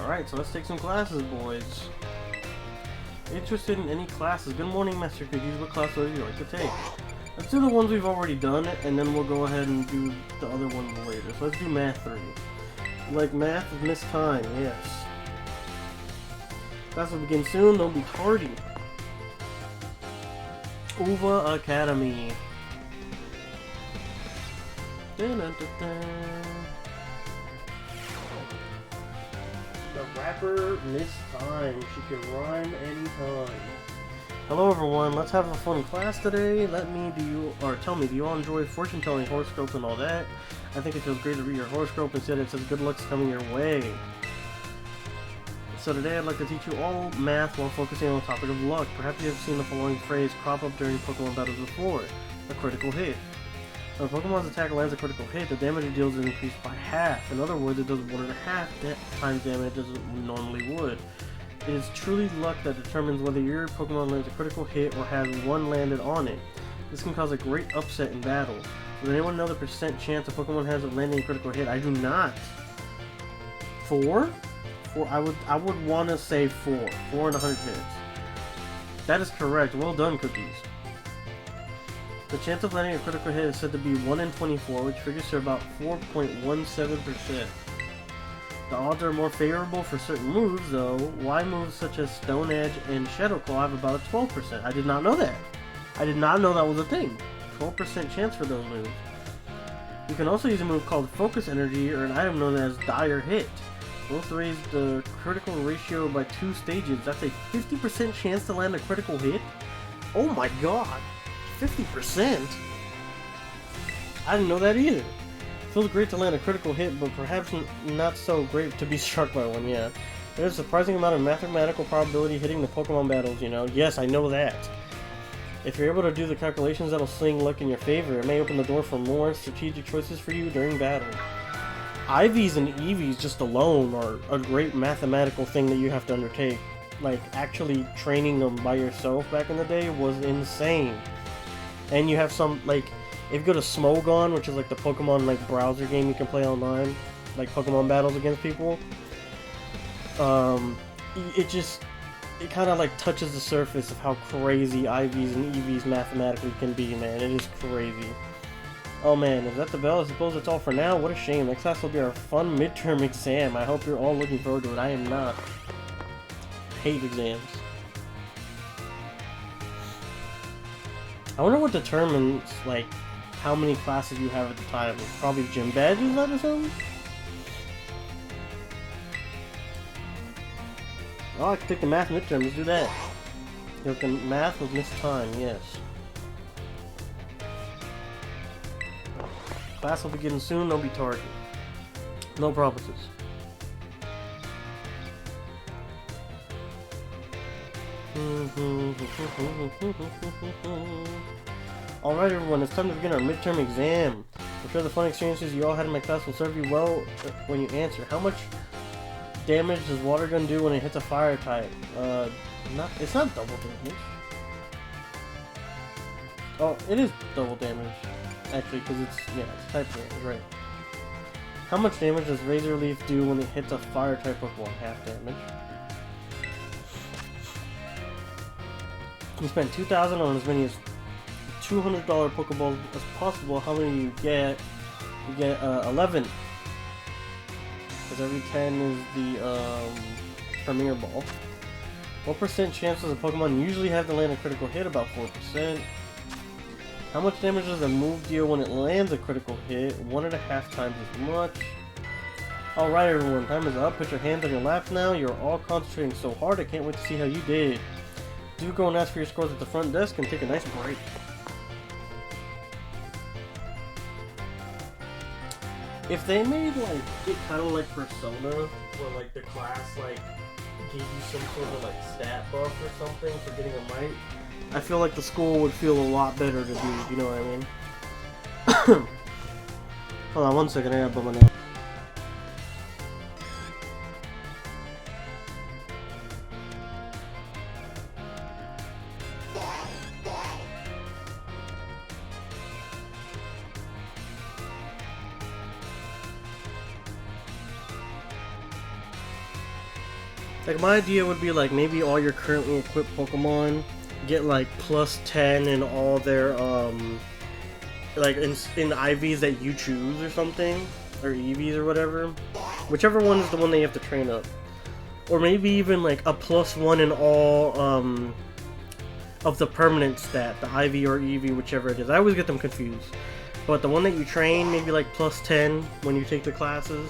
Alright, so let's take some classes, boys. Interested in any classes? Good morning, Master Cookies. What class would you like to take? Let's do the ones we've already done, and then we'll go ahead and do the other ones later. So let's do Math 3. Like math of Miss Time, yes. Class will begin soon, don't be tardy. Uva Academy. Dun, dun, dun, dun. The rapper Miss Time. She can rhyme anytime. Hello everyone, let's have a fun class today. Tell me, do you all enjoy fortune telling, horoscopes, and all that? I think it feels great to read your horoscope. Instead it says good luck's coming your way. So today I'd like to teach you all math while focusing on the topic of luck. Perhaps you have seen the following phrase crop up during Pokemon battles before. A critical hit. When a Pokemon's attack lands a critical hit, the damage it deals is increased by half. In other words, it does 1.5 times damage as it normally would. It is truly luck that determines whether your Pokemon lands a critical hit or has one landed on it. This can cause a great upset in battle. Does anyone know the percent chance a Pokemon has of landing a critical hit? I do not. 4? I would want to say 4. 4 in 100 hits. That is correct. Well done, Cookies. The chance of landing a critical hit is said to be 1 in 24, which figures to about 4.17%. The odds are more favorable for certain moves, though. Y moves such as Stone Edge and Shadow Claw have about a 12%. I did not know that. I did not know that was a thing. 12% chance for those moves. You can also use a move called Focus Energy or an item known as Dire Hit. Both raise the critical ratio by 2 stages. That's a 50% chance to land a critical hit? Oh my god! 50%? I didn't know that either. Feels great to land a critical hit, but perhaps not so great to be struck by one, yeah. There's a surprising amount of mathematical probability hitting the Pokemon battles, you know. Yes, I know that. If you're able to do the calculations, that'll swing luck in your favor. It may open the door for more strategic choices for you during battle. IVs and EVs just alone are a great mathematical thing that you have to undertake. Like, actually training them by yourself back in the day was insane. And you have some, like, if you go to Smogon, which is like the Pokemon like browser game you can play online, like Pokemon battles against people, it kind of like touches the surface of how crazy IVs and EVs mathematically can be, man. It is crazy. Oh man, is that the bell? I suppose that's all for now. What a shame. Next class will be our fun midterm exam. I hope you're all looking forward to it. I am not. I hate exams. I wonder what determines, like, how many classes you have at the time. Probably gym badges, I'd assume? Oh, I can take the math midterm. Let's do that. You have the math with Miss Time, yes. Class will begin soon, don't be tardy. No promises. Alright everyone, it's time to begin our midterm exam. I'm sure the fun experiences you all had in my class will serve you well when you answer. How much damage does Water Gun do when it hits a fire type? It's not double damage. Oh, it is double damage. Actually, because it's type damage, right. How much damage does Razor Leaf do when it hits a fire type Pokemon? Half damage. You spend 2,000 on as many as $200 Pokeballs as possible. How many you get? You get 11. Because every 10 is the Premier Ball. What percent chance does a Pokemon usually have to land a critical hit? About 4%. How much damage does a move deal when it lands a critical hit? 1.5 times as much. Alright everyone, time is up. Put your hands on your laps now. You're all concentrating so hard, I can't wait to see how you did. Do go and ask for your scores at the front desk and take a nice break. If they made like it kind of like Persona, where like the class like gave you some sort of like stat buff or something for getting a mic, I feel like the school would feel a lot better to do, you know what I mean? Hold on one second, I gotta bum my nose. Like, my idea would be, like, maybe all your currently equipped Pokemon get, like, plus 10 in all their, like, in the IVs that you choose or something. Or EVs or whatever. Whichever one is the one that you have to train up. Or maybe even, like, a plus 1 in all, of the permanent stat. The IV or EV, whichever it is. I always get them confused. But the one that you train, maybe, like, plus 10 when you take the classes.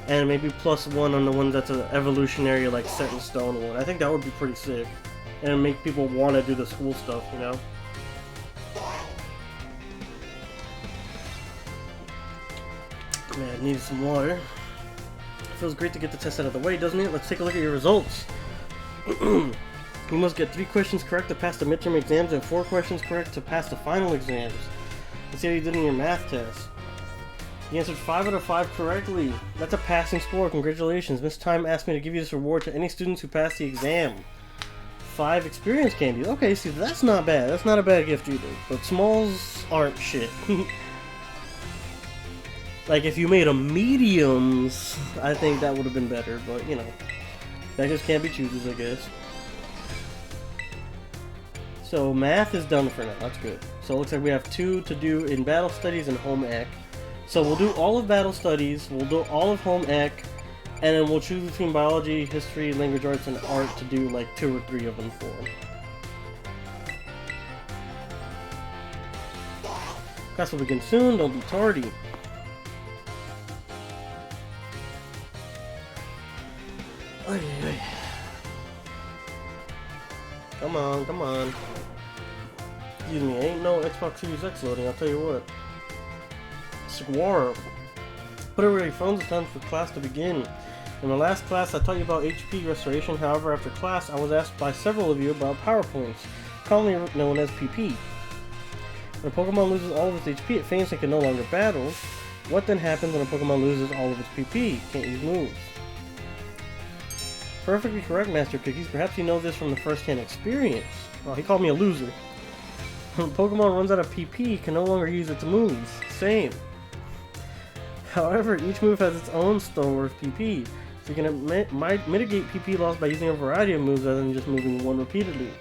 And maybe plus 1 on the one that's an evolutionary, like, set in stone one. I think that would be pretty sick. And make people want to do the school stuff, you know? Man, I needed some water. Feels great to get the test out of the way, doesn't it? Let's take a look at your results. You must get 3 questions correct to pass the midterm exams and 4 questions correct to pass the final exams. Let's see how you did in your math test. You answered 5 out of 5 correctly. That's a passing score. Congratulations. Miss Time asked me to give you this reward to any students who pass the exam. 5 experience candies. Okay, see, that's not bad. That's not a bad gift either. But smalls aren't shit. Like, if you made a mediums, I think that would have been better. But, you know, beggars can't be choosers, I guess. So, math is done for now. That's good. So, it looks like we have 2 to do in battle studies and home ec. So we'll do all of battle studies, we'll do all of home ec, and then we'll choose between biology, history, language arts, and art to do like 2 or 3 of them for. Class will begin soon, don't be tardy. Ay, ay. Come on, come on. Excuse me, ain't no Xbox Series X loading, I'll tell you what. Squirrel. Put away your phones, it's time for class to begin. In my last class I taught you about HP restoration, however after class I was asked by several of you about power points, commonly known as PP. When a Pokemon loses all of its HP it faints and can no longer battle. What then happens when a Pokemon loses all of its PP? Can't use moves. Perfectly correct, Master Cookies. Perhaps you know this from the first-hand experience. Oh, he called me a loser. When a Pokemon runs out of PP, it can no longer use its moves. Same. However, each move has its own store of PP, so you can mitigate PP loss by using a variety of moves rather than just moving one repeatedly.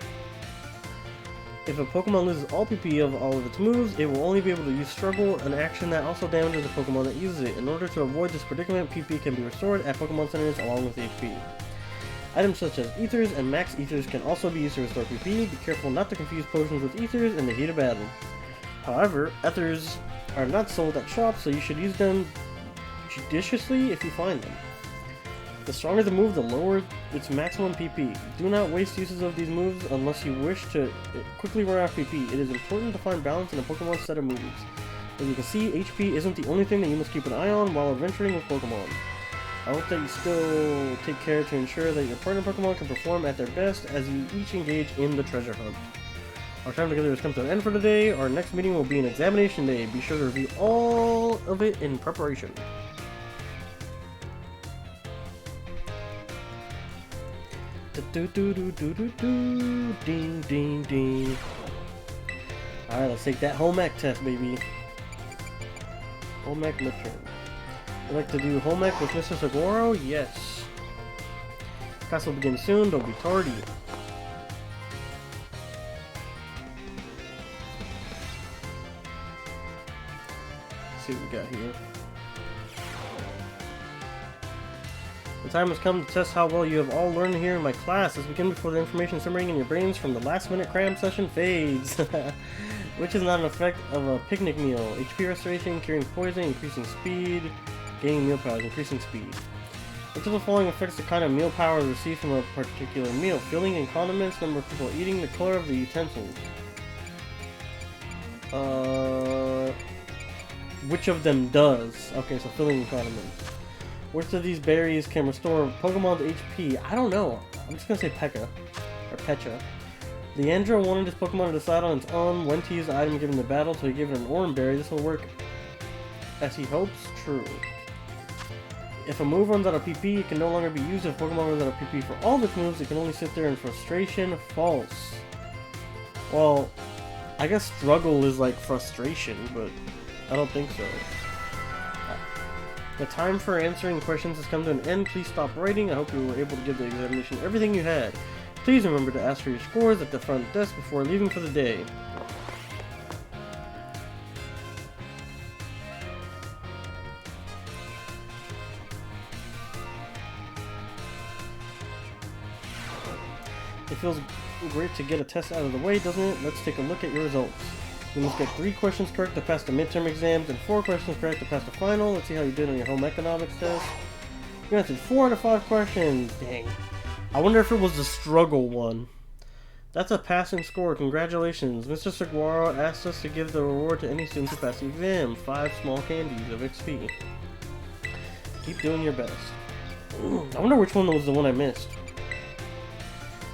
If a Pokemon loses all PP of all of its moves, it will only be able to use Struggle, an action that also damages the Pokemon that uses it. In order to avoid this predicament, PP can be restored at Pokemon Centers along with HP. Items such as Ethers and Max Ethers can also be used to restore PP. Be careful not to confuse potions with Ethers in the heat of battle. However, Ethers are not sold at shops, so you should use them judiciously if you find them. The stronger the move, the lower its maximum PP. Do not waste uses of these moves unless you wish to quickly run out of PP. It is important to find balance in a Pokemon's set of moves. As you can see, HP isn't the only thing that you must keep an eye on while adventuring with Pokemon. I hope that you still take care to ensure that your partner Pokemon can perform at their best as you each engage in the treasure hunt. Our time together has come to an end for today. Our next meeting will be an examination day. Be sure to review all of it in preparation. Ding ding ding. Alright, let's take that home ec test, baby. Home ec midterm. Would like to do home ec with Mr. Seguro? Yes. Class will begin soon, don't be tardy. Let's see what we got here. The time has come to test how well you have all learned here in my class. Let's begin before the information simmering in your brains from the last minute cram session fades. Which is not an effect of a picnic meal. HP restoration, curing poison, increasing speed, gaining meal powers, increasing speed. Which of the following affects the kind of meal power received from a particular meal? Filling and condiments, number of people eating, the color of the utensils. Which of them does? Okay, so filling and condiments. Which of these berries can restore Pokemon's HP? I don't know. I'm just gonna say Pekka. Or Pecha. Leandro wanted his Pokemon to decide on its own when to use the item given the battle, so he gave it an Oran Berry. This will work as he hopes. True. If a move runs out of PP, it can no longer be used. If Pokemon runs out of PP for all of its moves, it can only sit there in frustration. False. Well, I guess struggle is like frustration, but I don't think so. The time for answering questions has come to an end. Please stop writing. I hope you were able to give the examination everything you had. Please remember to ask for your scores at the front desk before leaving for the day. It feels great to get a test out of the way, doesn't it? Let's take a look at your results. You must get 3 questions correct to pass the midterm exams and 4 questions correct to pass the final. Let's see how you did on your home economics test. You answered 4 out of 5 questions. Dang. I wonder if it was the struggle one. That's a passing score. Congratulations. Mr. Saguaro asked us to give the reward to any students who pass the exam. 5 small candies of XP. Keep doing your best. I wonder which one was the one I missed.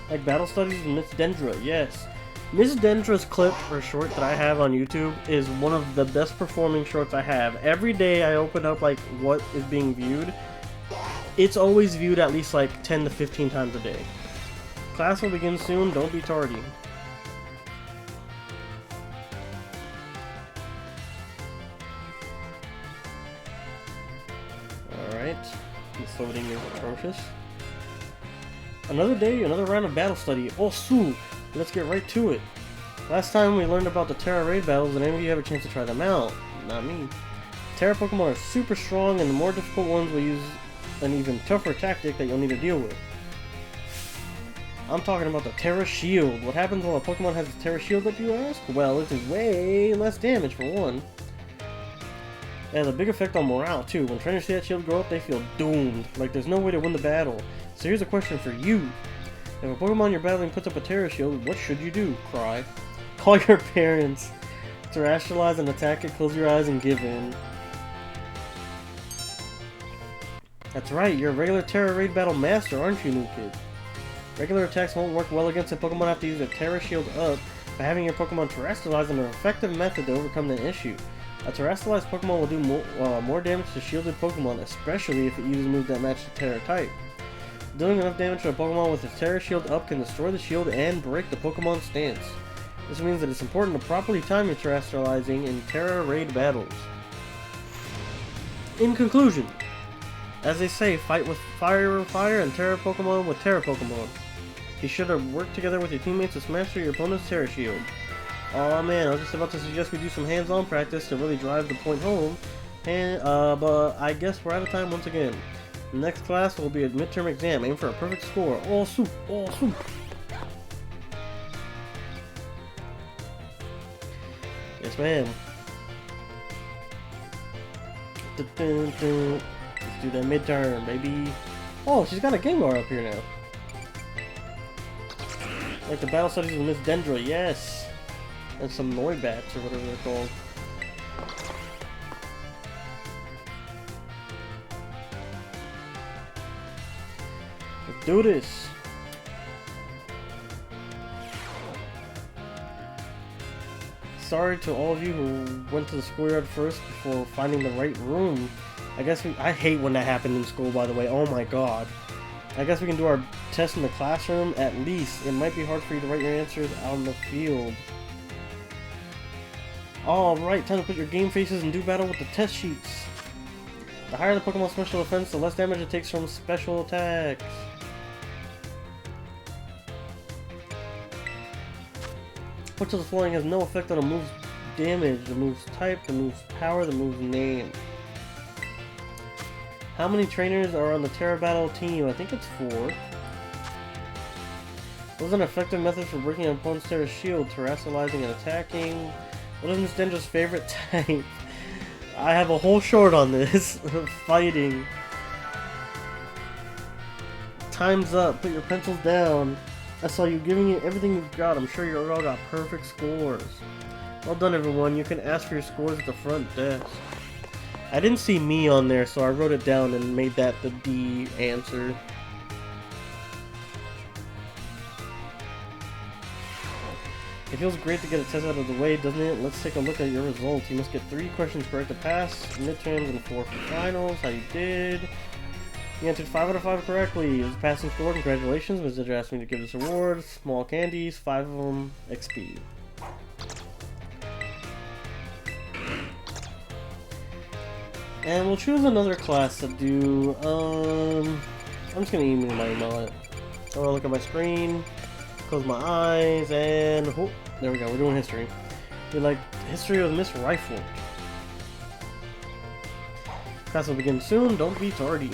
Like Battle Studies with Miss Dendra. Yes. Miss Dendra's clip, or short, that I have on YouTube is one of the best performing shorts I have. Every day I open up like what is being viewed. It's always viewed at least like 10 to 15 times a day. Class will begin soon, don't be tardy. Alright, this loading is atrocious. Another day, another round of battle study. Oh, Sue! Let's get right to it. Last time we learned about the Terra raid battles, and any of you have a chance to try them out? Not me. Terra Pokemon are super strong, and the more difficult ones will use an even tougher tactic that you'll need to deal with. I'm talking about the Terra Shield. What happens when a Pokemon has a Terra Shield up, you ask? Well, it does way less damage for one. It has a big effect on morale too. When trainers see that shield go up, they feel doomed. Like there's no way to win the battle. So here's a question for you. If a Pokemon you're battling puts up a Terra Shield, what should you do? Cry. Call your parents. To rationalize and attack it, close your eyes and give in. That's right, you're a regular Terra Raid Battle Master, aren't you, new kid? Regular attacks won't work well against a Pokemon after you use a Terra Shield up, but having your Pokemon terrestrialize is an effective method to overcome the issue. A terrestrialized Pokemon will do more damage to shielded Pokemon, especially if it uses moves that match the Terra type. Dealing enough damage to a Pokemon with its Terra Shield up can destroy the shield and break the Pokemon's stance. This means that it's important to properly time your terrestrializing in Terra Raid battles. In conclusion, as they say, fight with fire and Terra Pokemon with Terra Pokemon. Be sure to work together with your teammates to smash through your opponent's Terra Shield. Aw man, I was just about to suggest we do some hands-on practice to really drive the point home, but I guess we're out of time once again. The next class will be a midterm exam. Aim for a perfect score. All soup, all soup. Yes, ma'am. Let's do that midterm, baby. Oh, she's got a Gengar up here now. Like the battle studies with Miss Dendra, yes. And some Noibats or whatever they're called. Let's do this. Sorry to all of you who went to the schoolyard first before finding the right room. I hate when that happened in school, by the way. Oh my god. I guess we can do our test in the classroom at least. It might be hard for you to write your answers out in the field. Alright, time to put your game faces and do battle with the test sheets. The higher the Pokemon special defense, the less damage it takes from special attacks. Put to the flooring has no effect on a move's damage, the move's type, the move's power, the move's name. How many trainers are on the Terra Battle team? I think it's 4. What is an effective method for breaking an opponent's Terra Shield? Terrestrializing and attacking. What is Miss Dendra's favorite type? I have a whole short on this. Fighting. Time's up. Put your pencils down. I saw you giving it everything you've got. I'm sure you all got perfect scores. Well done, everyone. You can ask for your scores at the front desk. I didn't see me on there, so I wrote it down and made that the D answer. It feels great to get a test out of the way, doesn't it? Let's take a look at your results. You must get 3 questions correct to pass, midterms, and 4 for finals. How you did? You answered 5 out of 5 correctly. It was a passing score. Congratulations. Mr. asked me to give this award. Small candies, 5 of them, XP. And we'll choose another class to do. I'm just gonna email my email it. I wanna look at my screen, close my eyes, and oh, there we go. We're doing history. We like history with Miss Rifle. Class will begin soon. Don't be tardy.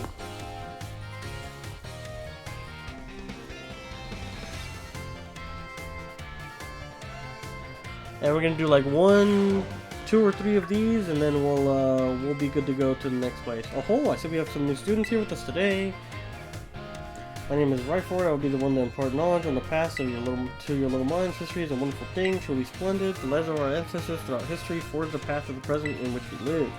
And we're gonna do like 1, 2, or 3 of these, and then we'll be good to go to the next place. Oh, I see we have some new students here with us today. My name is Ryford. I will be the one to impart knowledge on the past to your little minds. History is a wonderful thing, truly splendid. The legends of our ancestors throughout history forge the path of the present in which we live.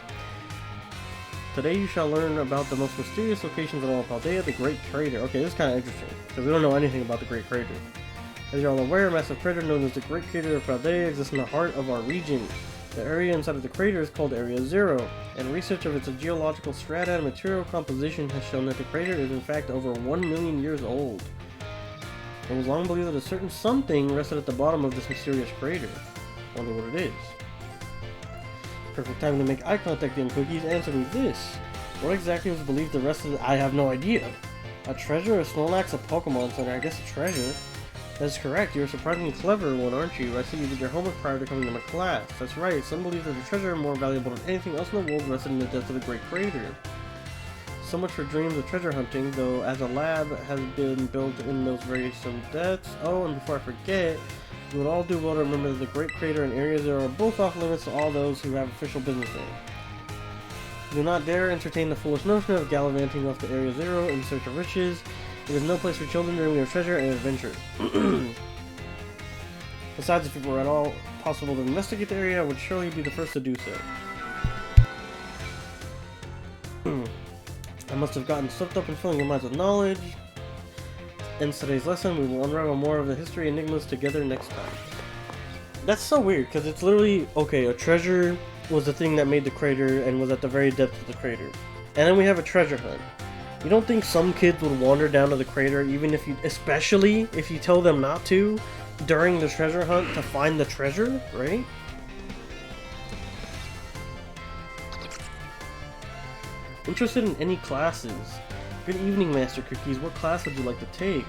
Today you shall learn about the most mysterious locations in all of Paldea, the Great Crater. Okay, this is kind of interesting, because we don't know anything about the Great Crater. As you're all aware, a massive crater known as the Great Crater of Paldea exists in the heart of our region. The area inside of the crater is called Area 0, and research of its geological strata and material composition has shown that the crater is in fact over 1 million years old. It was long believed that a certain something rested at the bottom of this mysterious crater. Wonder what it is. Perfect time to make eye contact, young cookies. Answer me this. What exactly was believed the rest of the— I have no idea. A treasure? A Snorlax? A Pokemon Center? I guess a treasure. That's correct. You're a surprisingly clever one, aren't you? I see you did your homework prior to coming to my class. That's right. Some believe that the treasure, more valuable than anything else in the world, rested in the depths of the Great Crater. So much for dreams of treasure hunting, though, as a lab has been built in those very same depths. Oh, and before I forget, you would all do well to remember that the Great Crater and Area 0 are both off limits to all those who have official business there. Do not dare entertain the foolish notion of gallivanting off to Area 0 in search of riches. It is no place for children dreaming of treasure and adventure. Besides, if it were at all possible to investigate the area, I would surely be the first to do so. I must have gotten swept up in filling your minds with knowledge. Ends today's lesson. We will unravel more of the history enigmas together next time. That's so weird, because it's literally, okay, a treasure was the thing that made the crater and was at the very depth of the crater. And then we have a treasure hunt. You don't think some kids would wander down to the crater, even if you, especially if you tell them not to, during the treasure hunt to find the treasure, right? Interested in any classes? Good evening, Master Cookies. What class would you like to take?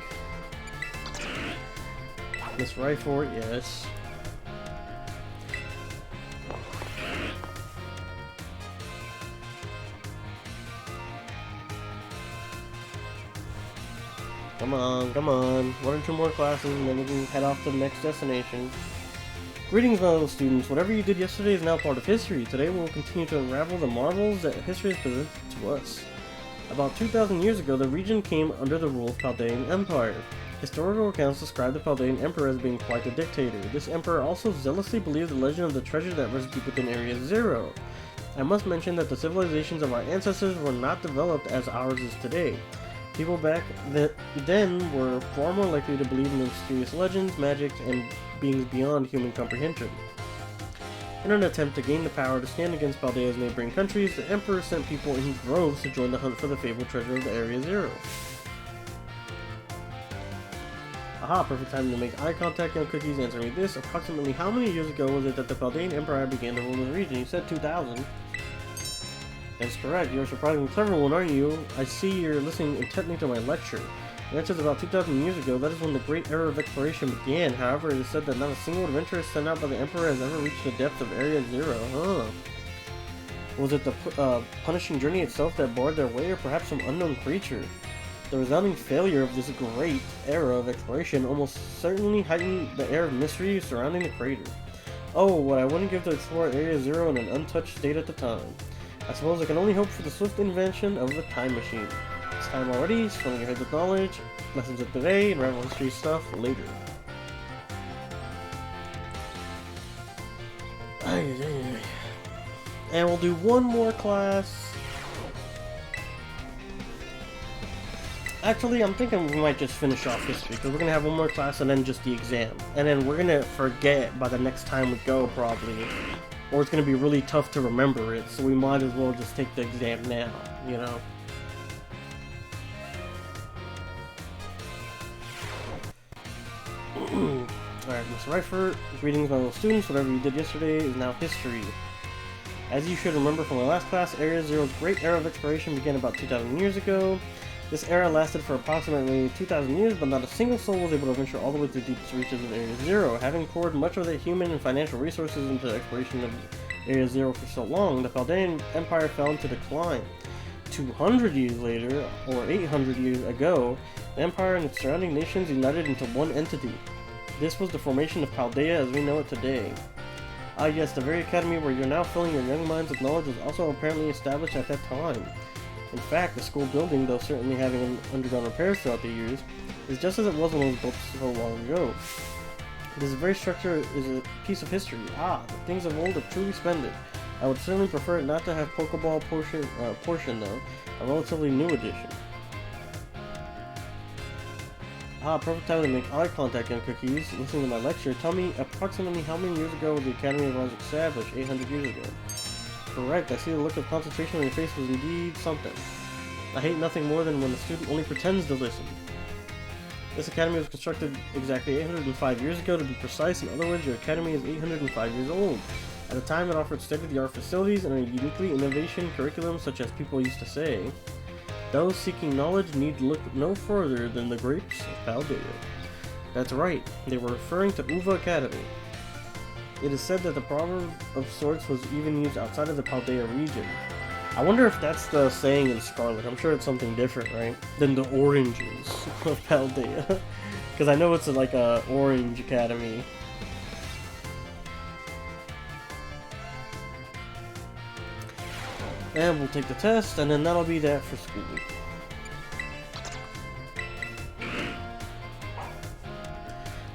Miss Ryford, yes. Come on, come on. 1 or 2 more classes and then we can head off to the next destination. Greetings, my little students. Whatever you did yesterday is now part of history. Today we will continue to unravel the marvels that history has presented to us. About 2,000 years ago, the region came under the rule of Paldean Empire. Historical accounts describe the Paldean Emperor as being quite a dictator. This emperor also zealously believed the legend of the treasure that rests deep within Area 0. I must mention that the civilizations of our ancestors were not developed as ours is today. People back then were far more likely to believe in the mysterious legends, magic, and beings beyond human comprehension. In an attempt to gain the power to stand against Paldea's neighboring countries, the Emperor sent people in droves to join the hunt for the fabled treasure of the Area 0. Aha, perfect time to make eye contact, young cookies. Answer me this. Approximately how many years ago was it that the Paldean Empire began to rule the region? You said 2,000. That's correct. You're a surprisingly clever one, aren't you? I see you're listening intently to my lecture. The answer is about 2,000 years ago. That is when the great era of exploration began. However, it is said that not a single adventurer sent out by the Emperor has ever reached the depth of Area 0. Huh. Was it the punishing journey itself that barred their way, or perhaps some unknown creature? The resounding failure of this great era of exploration almost certainly heightened the air of mystery surrounding the crater. Oh, what I wouldn't give to explore Area 0 in an untouched state at the time. I suppose I can only hope for the swift invention of the time machine. It's time already, filling your head with knowledge, lessons of today, and rival history stuff later. And we'll do one more class. Actually, I'm thinking we might just finish off history, because we're going to have one more class and then just the exam. And then we're going to forget by the next time we go, probably. Or it's going to be really tough to remember it, so we might as well just take the exam now, you know? Alright, Miss Ryford, greetings my little students. Whatever you did yesterday is now history. As you should remember from my last class, Area Zero's great era of exploration began about 2,000 years ago. This era lasted for approximately 2,000 years, but not a single soul was able to venture all the way to the deepest reaches of Area Zero. Having poured much of their human and financial resources into the exploration of Area Zero for so long, the Paldean Empire fell into decline. 200 years later, or 800 years ago, the Empire and its surrounding nations united into one entity. This was the formation of Paldea as we know it today. Ah yes, the very academy where you're now filling your young minds with knowledge was also apparently established at that time. In fact, the school building, though certainly having undergone repairs throughout the years, is just as it was when it was built so long ago. This very structure is a piece of history. Ah, the things of old are truly splendid. I would certainly prefer it not to have Pokeball portion though, a relatively new addition. Ah, perfect time to make eye contact and cookies. Listening to my lecture, tell me approximately how many years ago was the Academy of Oz established? 800 years ago. Correct, I see the look of concentration on your face was indeed something. I hate nothing more than when the student only pretends to listen. This academy was constructed exactly 805 years ago to be precise. In other words, your academy is 805 years old. At the time, it offered state-of-the-art facilities and a uniquely innovation curriculum, such as people used to say. Those seeking knowledge need look no further than the grapes of Paldea. That's right, they were referring to Uva Academy. It is said that the proverb of sorts was even used outside of the Paldea region. I wonder if that's the saying in Scarlet. I'm sure it's something different, right? Than the oranges of Paldea. Because I know it's like a orange academy. And we'll take the test, and then that'll be that for school.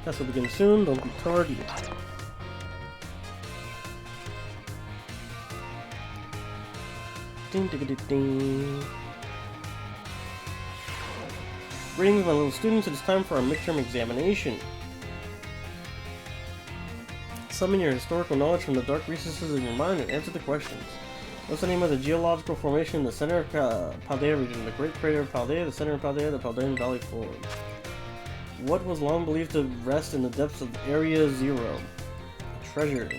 Test will begin soon, don't be tardy. Ding, ding, ding, ding. Greetings, my little students. It is time for our midterm examination. Summon your historical knowledge from the dark recesses of your mind and answer the questions. What's the name of the geological formation in the center of Paldea region? The Great Crater of Paldea, the center of Paldea, the Paldean Valley floor. What was long believed to rest in the depths of Area Zero? A treasure.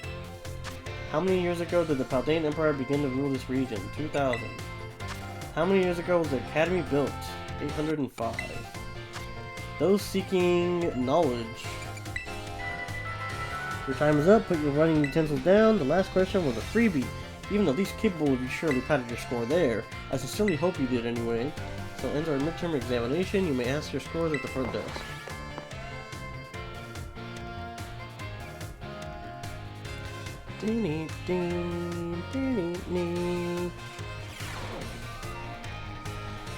How many years ago did the Paldean Empire begin to rule this region? 2000. How many years ago was the Academy built? 805. Those seeking knowledge. Your time is up. Put your writing utensils down. The last question was a freebie. Even the least capable of you surely patted your score there. I sincerely hope you did anyway. So ends our midterm examination. You may ask your scores at the front desk.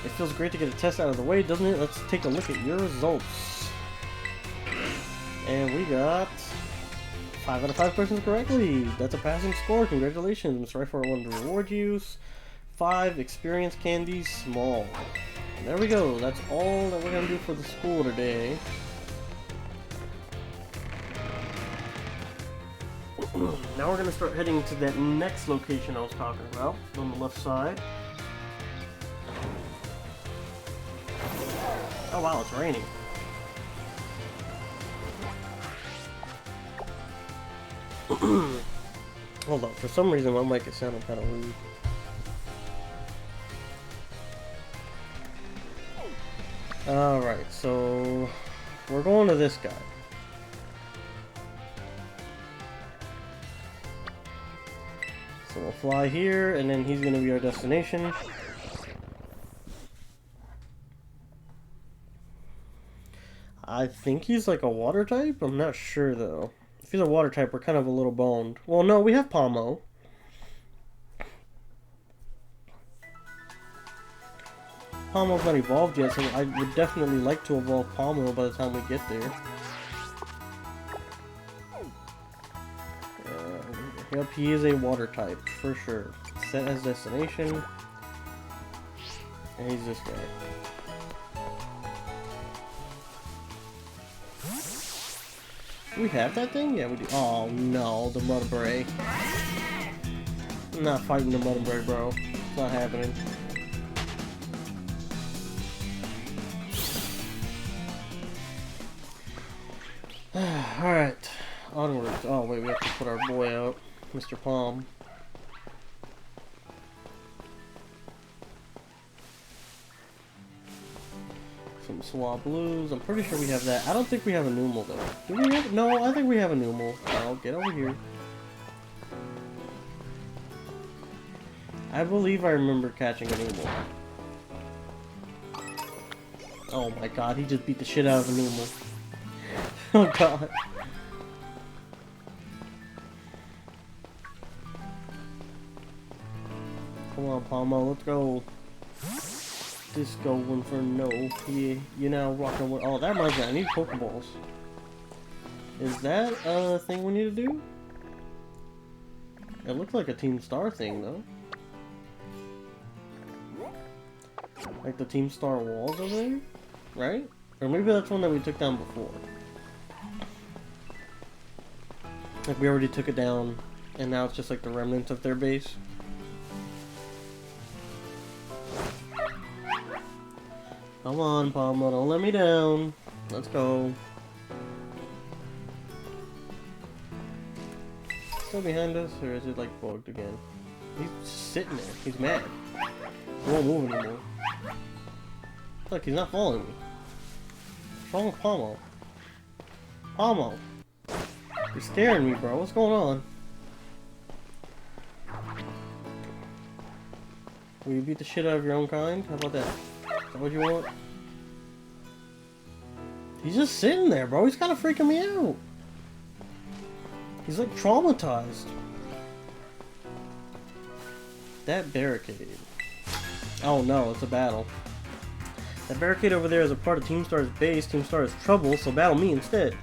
It feels great to get a test out of the way, doesn't it? Let's take a look at your results. And we got 5 out of 5 questions correctly. That's a passing score. Congratulations. Mr. Rifle wanted to reward you. 5 experience candies, small. And there we go. That's all that we're going to do for the school today. Now we're going to start heading to that next location I was talking about, on the left side. Oh wow, it's raining. Hold on, for some reason my mic is sounding kind of rude. Alright, so we're going to this guy. So we'll fly here, and then he's going to be our destination. I think he's like a water type? I'm not sure though. If he's a water type, we're kind of a little boned. Well, no, we have Palmo. Palmo's not evolved yet, so I would definitely like to evolve Palmo by the time we get there. Yep, he is a water type, for sure. Set as destination. And he's this guy. Do we have that thing? Yeah, we do. Oh no, the Mudbray. I'm not fighting the Mudbray, bro. It's not happening. Alright. Onwards. Oh wait, we have to put our boy out. Mr. Palm. Swap blues. I'm pretty sure we have that. I don't think we have a Numel though. Do we have? No, I think we have a Numel. I'll get over here. I believe I remember catching a Numel. Oh my god, he just beat the shit out of a Numel. Oh god. Come on, Palmo, let's go. Disco Inferno. Yeah, you now rocking with. Oh, that reminds me, I need Pokeballs. Is that a thing we need to do? It looks like a Team Star thing, though. Like the Team Star walls over there? Right? Or maybe that's one that we took down before. Like we already took it down, and now it's just like the remnants of their base. Come on, Palma, don't let me down. Let's go. Still behind us, or is it like bugged again? He's just sitting there. He's mad. He won't move anymore. Look, he's not following me. What's wrong with Palmo? Palmo! You're scaring me, bro. What's going on? Will you beat the shit out of your own kind? How about that? Is that what you want? He's just sitting there, bro. He's kind of freaking me out. He's like traumatized. That barricade. Oh no, it's a battle. That barricade over there is a part of Team Star's base. Team Star is trouble, so battle me instead.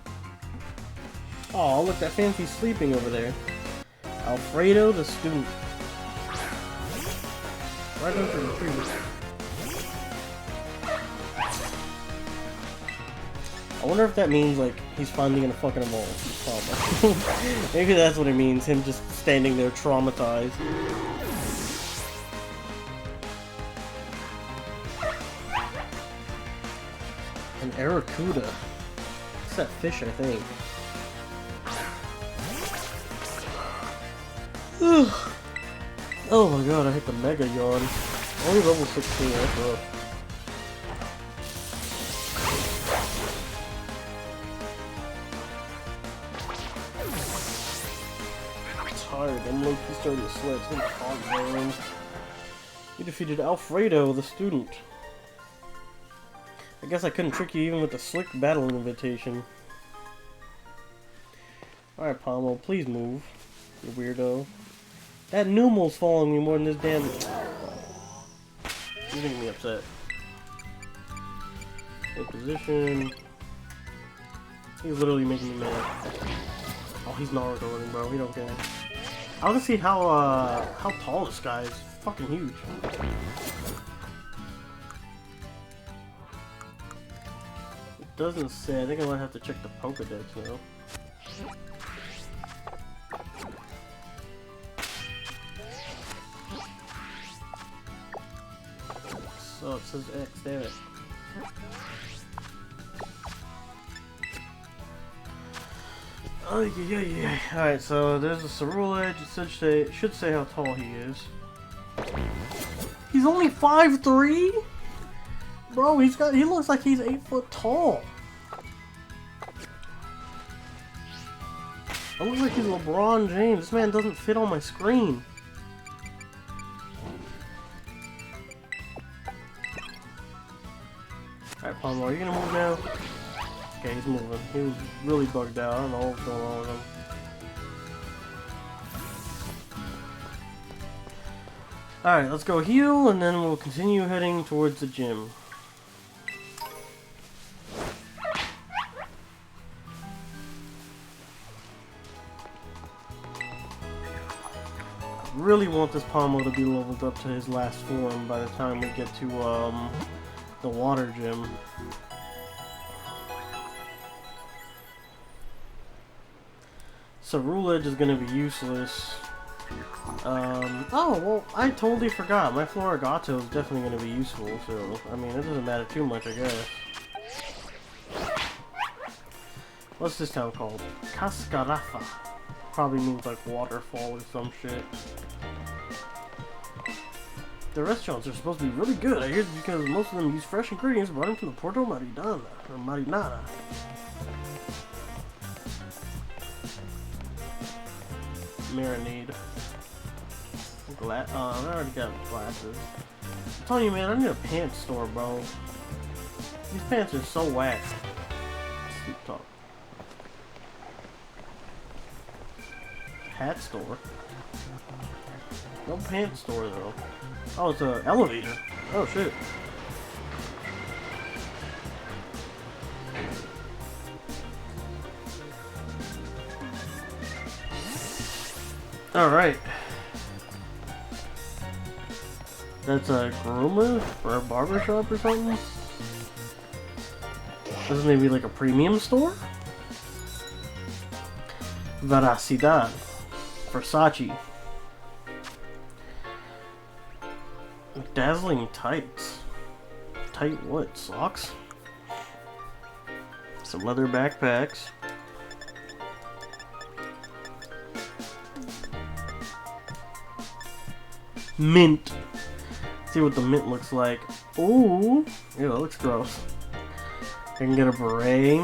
Oh, look, that fancy's sleeping over there. Alfredo the student. Right under the tree. I wonder if that means, like, he's finally gonna fucking evolve. Probably. Maybe that's what it means, him just standing there traumatized. An Aracuda. It's that fish, I think. Oh my god, I hit the mega yawn. Only level 16, that's rough. I'm low-key starting to sweat. It's been hot, man. You defeated Alfredo, the student. I guess I couldn't trick you even with the slick battling invitation. Alright, Palmo, please move. You weirdo. That Numel's following me more than this damn... He's making me upset. In position. He's literally making me mad. Oh, he's not recording, bro. He don't care. I want to see how tall this guy is. Fucking huge. It doesn't say. I think I might have to check the Pokedex now. So it says X, damn it. Oh yeah. Alright, so there's a Cerulege. It should say how tall he is. He's only 5'3"? Bro, he looks like he's 8 foot tall. It looks like he's LeBron James. This man doesn't fit on my screen. Alright, Palmo, are you gonna move now? Okay, he's moving. He was really bugged out. I don't know what's going on with him. Alright, let's go heal, and then we'll continue heading towards the gym. I really want this Palmo to be leveled up to his last form by the time we get to the water gym. Cerulege is gonna be useless. Oh, well, I totally forgot. My Florigato is definitely gonna be useful, so, I mean, it doesn't matter too much, I guess. What's this town called? Cascarrafa. Probably means, like, waterfall or some shit. The restaurants are supposed to be really good. I hear it's because most of them use fresh ingredients brought in from the Puerto Marinada or Marinada. Marinade. I already got glasses. I'm telling you, man, I need a pants store, bro. These pants are so whack. Sleep talk. Hat store. No pants store though. Oh, it's an elevator. Oh shit. All right. That's a groomer or a barber shop or something. This is maybe like a premium store. Veracidad. Versace. Dazzling tights. Tight what? Socks? Some leather backpacks. Mint. See what the mint looks like. Ooh. Ew, that looks gross. I can get a beret.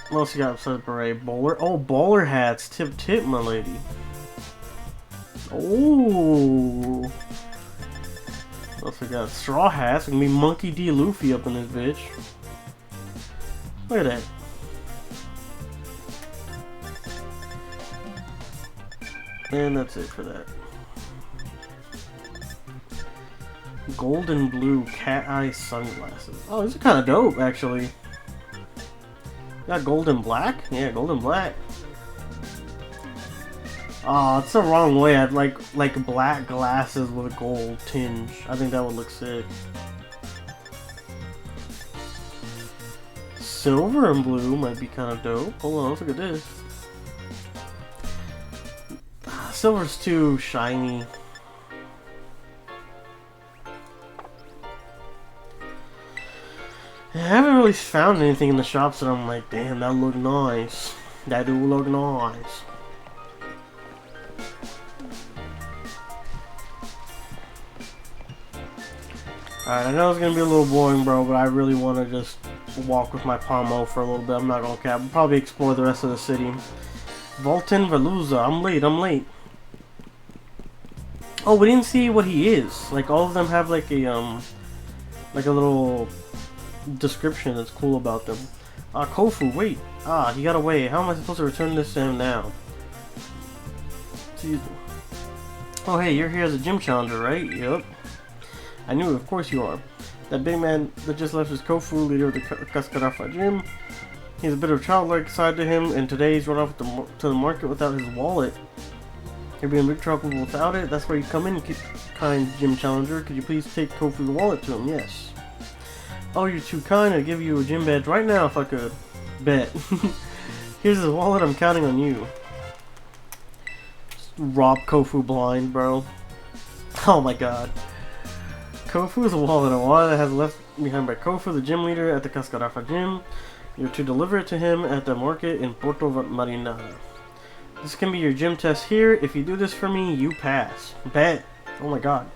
What else you got besides beret? Bowler? Oh, bowler hats. Tip tip, my lady. Oh. What else we got? Straw hats. Gonna be Monkey D. Luffy up in this bitch. Look at that. And that's it for that. Golden blue cat eye sunglasses. Oh, these are kind of dope, actually. Got golden black? Yeah, golden black. Oh, it's the wrong way. I'd like black glasses with a gold tinge. I think that would look sick. Silver and blue might be kind of dope. Hold on, let's look at this. Silver's too shiny. I haven't really found anything in the shops that I'm like, damn, that look nice. That do look nice. Alright, I know it's gonna be a little boring, bro, but I really want to just walk with my Pomo for a little bit. I'm not gonna cap. I'll probably explore the rest of the city. Volton Veluza. I'm late. Oh, we didn't see what he is. Like, all of them have like a little description that's cool about them. Kofu, wait. He got away. How am I supposed to return this to him now? Jeez. Oh, hey, you're here as a gym challenger, right? Yep. I knew it, of course you are. That big man that just left is Kofu, leader of the Cascarrafa gym. He has a bit of childlike side to him, and today he's run off to the market without his wallet. He'll be in big trouble without it. That's where you come in, kind gym challenger. Could you please take Kofu's wallet to him? Yes. Oh, you're too kind. I'd give you a gym badge right now if I could. Bet. Here's his wallet. I'm counting on you. Just rob Kofu blind, bro. Oh my god. Kofu is a wallet. A wallet that has left behind by Kofu, the gym leader at the Cascarrafa gym. You're to deliver it to him at the market in Puerto Marinada. This can be your gym test here. If you do this for me, you pass. Bet. Oh my god.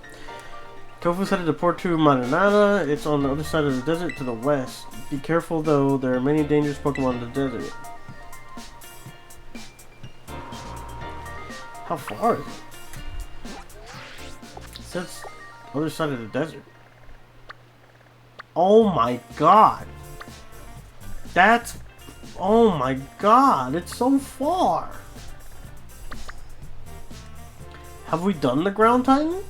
Kofu's headed to Puerto Marinada. It's on the other side of the desert to the west. Be careful though, there are many dangerous Pokemon in the desert. How far is it? It says other side of the desert. Oh my god. That's... oh my god, it's so far. Have we done the ground timing?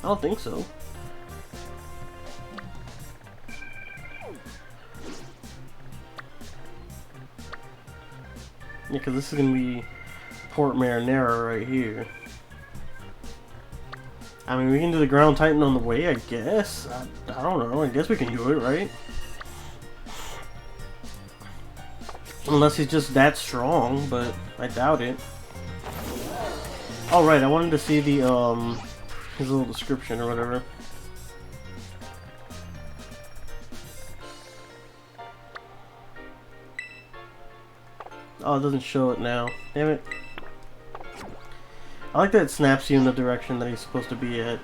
I don't think so. Yeah, because this is going to be Port Marinara right here. I mean, we can do the ground titan on the way, I guess. I don't know. I guess we can do it, right? Unless he's just that strong, but I doubt it. Oh, right. I wanted to see the, his little description or whatever. Oh, it doesn't show it now. Damn it. I like that it snaps you in the direction that he's supposed to be at.